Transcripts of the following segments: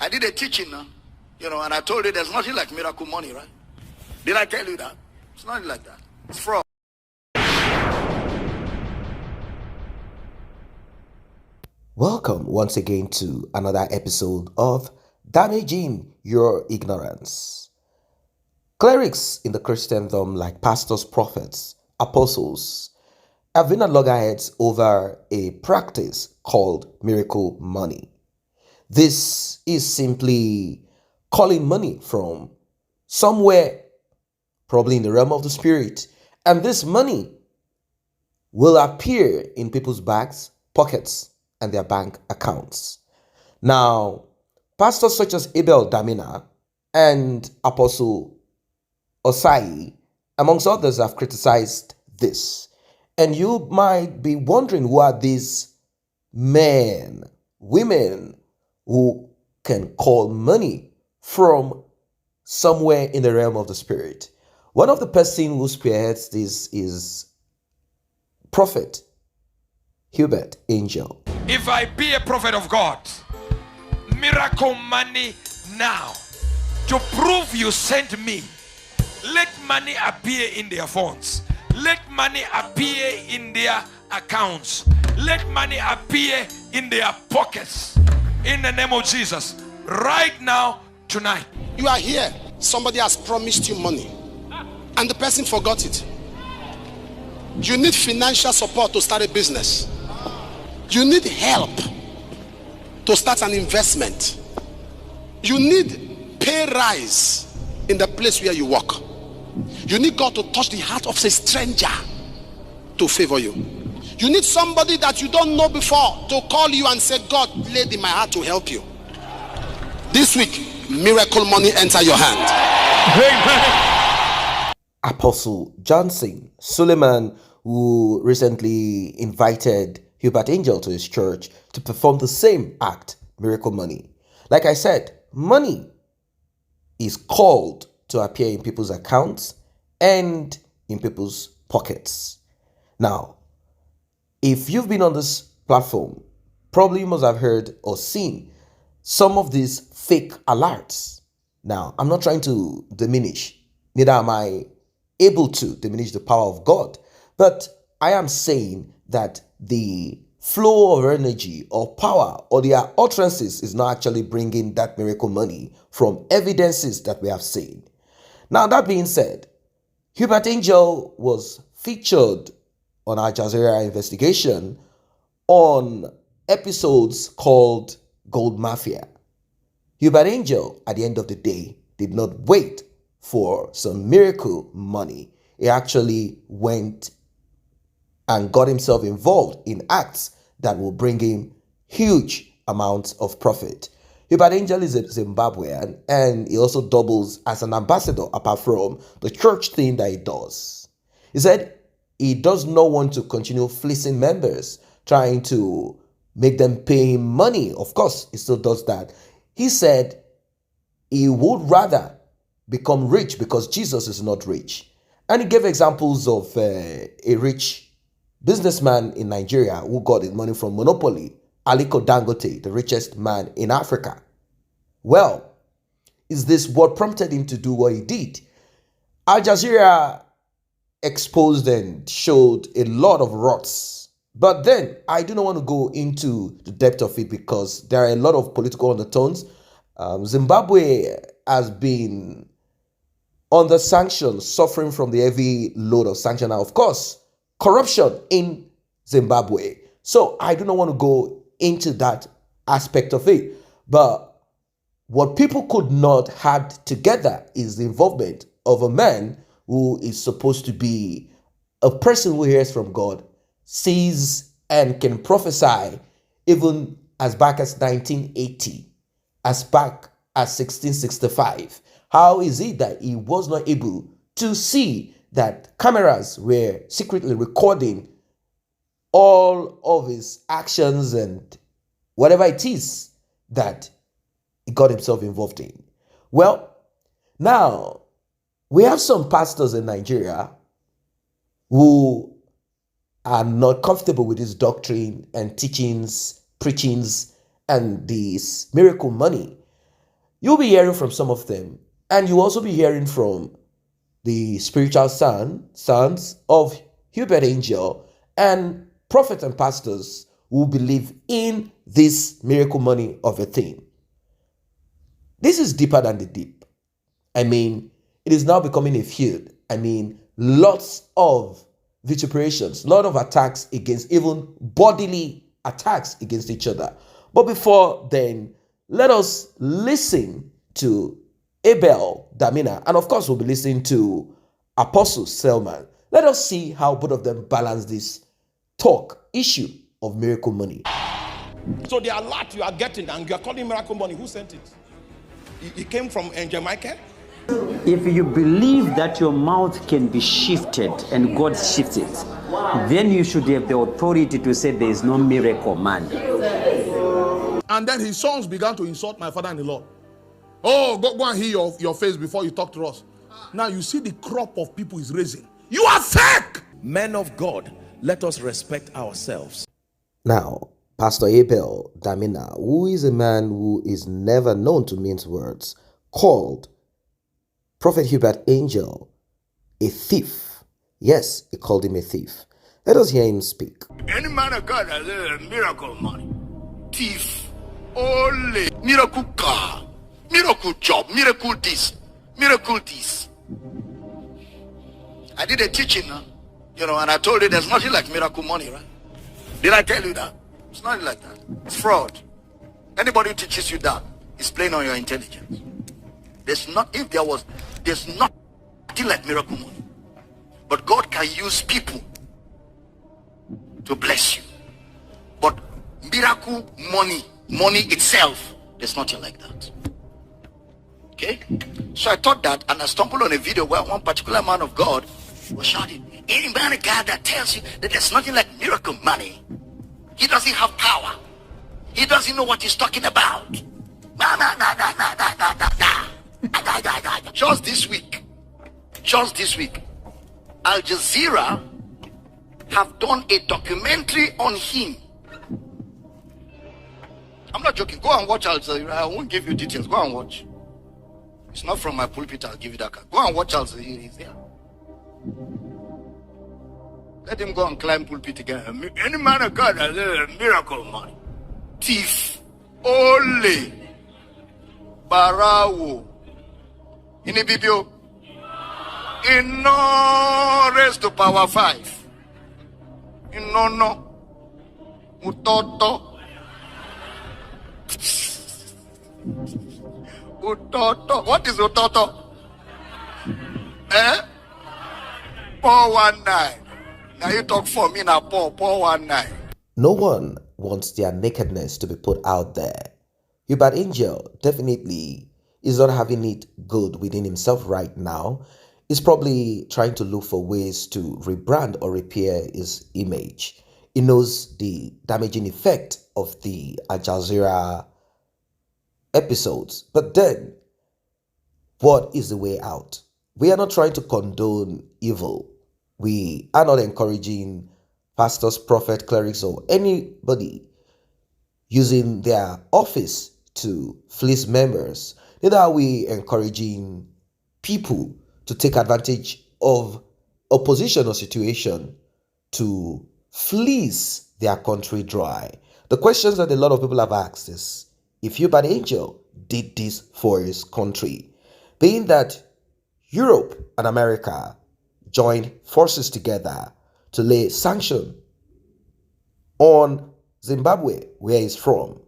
I did a teaching, and I told you there's nothing like miracle money, right? Did I tell you that? It's not like that. It's fraud. Welcome once again to another episode of Damaging Your Ignorance. Clerics in the Christendom, like pastors, prophets, apostles, have been at loggerheads over a practice called miracle money. This is simply calling money from somewhere, probably in the realm of the spirit, and this money will appear in people's bags, pockets, and their bank accounts. Now, pastors such as Abel, Damina, and Apostle Osayi, amongst others, have criticized this. And you might be wondering, who are these men, women who can call money from somewhere in the realm of the spirit? One of the person who spearheads this is Prophet Hubert Angel. If I be a prophet of God, miracle money now, to prove you sent me, let money appear in their phones, let money appear in their accounts, let money appear in their pockets, in the name of Jesus, right now, tonight. You are here, somebody has promised you money and the person forgot it. You need financial support to start a business. You need help to start an investment. You need pay rise in the place where you work. You need God to touch the heart of a stranger to favor you. You need somebody that you don't know before to call you and say, God laid in my heart to help you. This week, miracle money enter your hand. Amen. Apostle Johnson Selman, who recently invited Hubert Angel to his church to perform the same act, miracle money. Like I said, money is called to appear in people's accounts and in people's pockets. Now, if you've been on this platform, probably you must have heard or seen some of these fake alerts. Now, I'm not trying to diminish, neither am I able to diminish the power of God, but I am saying that the flow of energy or power or their utterances is not actually bringing that miracle money from evidences that we have seen. Now, that being said, Hubert Angel was featured on Al Jazeera investigation on episodes called Gold Mafia. Hubert Angel, at the end of the day, did not wait for some miracle money. He actually went and got himself involved in acts that will bring him huge amounts of profit. Hubert Angel is a Zimbabwean, and he also doubles as an ambassador apart from the church thing that he does. He said he does not want to continue fleecing members, trying to make them pay him money. Of course, he still does that. He said he would rather become rich because Jesus is not rich. And he gave examples of a rich businessman in Nigeria who got his money from monopoly, Aliko Dangote, the richest man in Africa. Well, is this what prompted him to do what he did? Al Jazeera exposed and showed a lot of rots. But then, I do not want to go into the depth of it because there are a lot of political undertones. Zimbabwe has been under sanctions, suffering from the heavy load of sanction. Now, of course, corruption in Zimbabwe. So I do not want to go into that aspect of it. But what people could not add together is the involvement of a man who is supposed to be a person who hears from God, sees and can prophesy even as back as 1980, as back as 1665. How is it that he was not able to see that cameras were secretly recording all of his actions and whatever it is that he got himself involved in? Well, now we have some pastors in Nigeria who are not comfortable with this doctrine and teachings, preachings, and this miracle money. You'll be hearing from some of them, and you'll also be hearing from the spiritual sons of Hubert Angel and prophets and pastors who believe in this miracle money of a thing. This is deeper than the deep. I mean, it is now becoming a feud. I mean, lots of vituperations, lot of attacks against, even bodily attacks against each other. But before then, let us listen to Abel, Damina, and of course we'll be listening to Apostle Selman. Let us see how both of them balance this issue of miracle money. So the alert you are getting and you are calling miracle money, who sent it? It came from Angel Michael? If you believe that your mouth can be shifted and God shifts it, then you should have the authority to say there is no miracle money. And then his sons began to insult my father-in-law. Oh, go and hear your face before you talk to us. Now you see the crop of people is raising. You are fake! Men of God, let us respect ourselves. Now, Pastor Abel Damina, who is a man who is never known to mince words, called Prophet Hubert Angel a thief. Yes, he called him a thief. Let us hear him speak. Any man of God has a miracle money. Thief. Only. Miracle car. Miracle job. Miracle this. Miracle this. I did a teaching, and I told you there's nothing like miracle money, right? Did I tell you that? It's not like that. It's fraud. Anybody who teaches you that is playing on your intelligence. There's nothing like miracle money. But God can use people to bless you. But miracle money itself, there's nothing like that. Okay? So I thought that, and I stumbled on a video where one particular man of God was shouting, any man of God that tells you that there's nothing like miracle money, he doesn't have power. He doesn't know what he's talking about. Just this week, Al Jazeera have done a documentary on him. I'm not joking. Go and watch Al Jazeera. I won't give you details. Go and watch. It's not from my pulpit. I'll give you that card. Go and watch Al Jazeera. He's there. Let him go and climb pulpit again. Any man of God has a miracle money. Thief. Ole. Barawo. Inibibio. Ino raised to power 5. Inono. Utoto. Utoto. What is utoto? 419. Now you talk for me now, 419. No one wants their nakedness to be put out there. Hubert Angel definitely is not having it good within himself right now. He's probably trying to look for ways to rebrand or repair his image. He knows the damaging effect of the Al Jazeera episodes. But then, what is the way out? We are not trying to condone evil. We are not encouraging pastors, prophets, clerics, or anybody using their office to fleece members. Neither are we encouraging people to take advantage of a position or situation to fleece their country dry. The questions that a lot of people have asked is, if Hubert Angel did this for his country, being that Europe and America joined forces together to lay sanction on Zimbabwe, where he's from.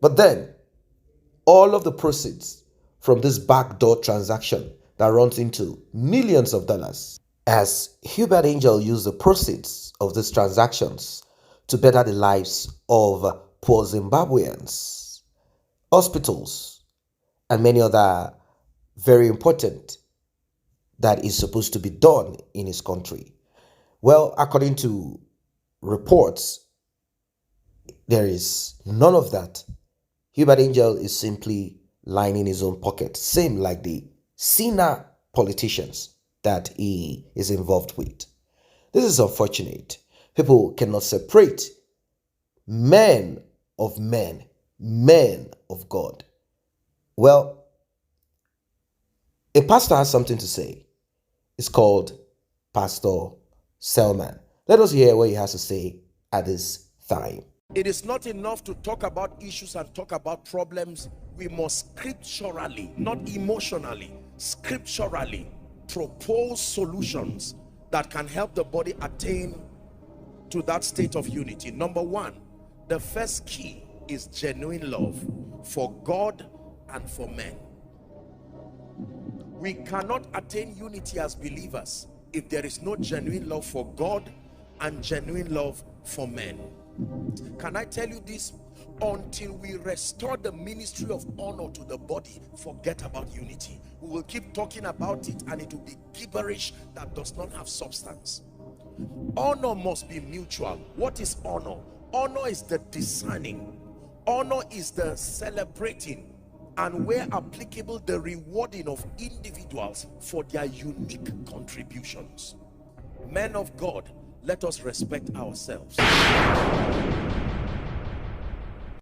But then, all of the proceeds from this backdoor transaction that runs into millions of dollars, as Hubert Angel used the proceeds of these transactions to better the lives of poor Zimbabweans, hospitals, and many other very important that is supposed to be done in his country. Well, according to reports, there is none of that. Hubert Angel is simply lying in his own pocket, same like the senior politicians that he is involved with. This is unfortunate. People cannot separate men of men, men of God. Well, a pastor has something to say. It's called Pastor Selman. Let us hear what he has to say at this time. It is not enough to talk about issues and talk about problems. We must scripturally, not emotionally, scripturally propose solutions that can help the body attain to that state of unity. Number one, the first key is genuine love for God and for men. We cannot attain unity as believers if there is no genuine love for God and genuine love for men. Can I tell you this? Until we restore the ministry of honor to the body, forget about unity. We will keep talking about it and it will be gibberish that does not have substance. Honor must be mutual. What is honor? Honor is the discerning. Honor is the celebrating, and where applicable, the rewarding of individuals for their unique contributions. Men of God, let us respect ourselves.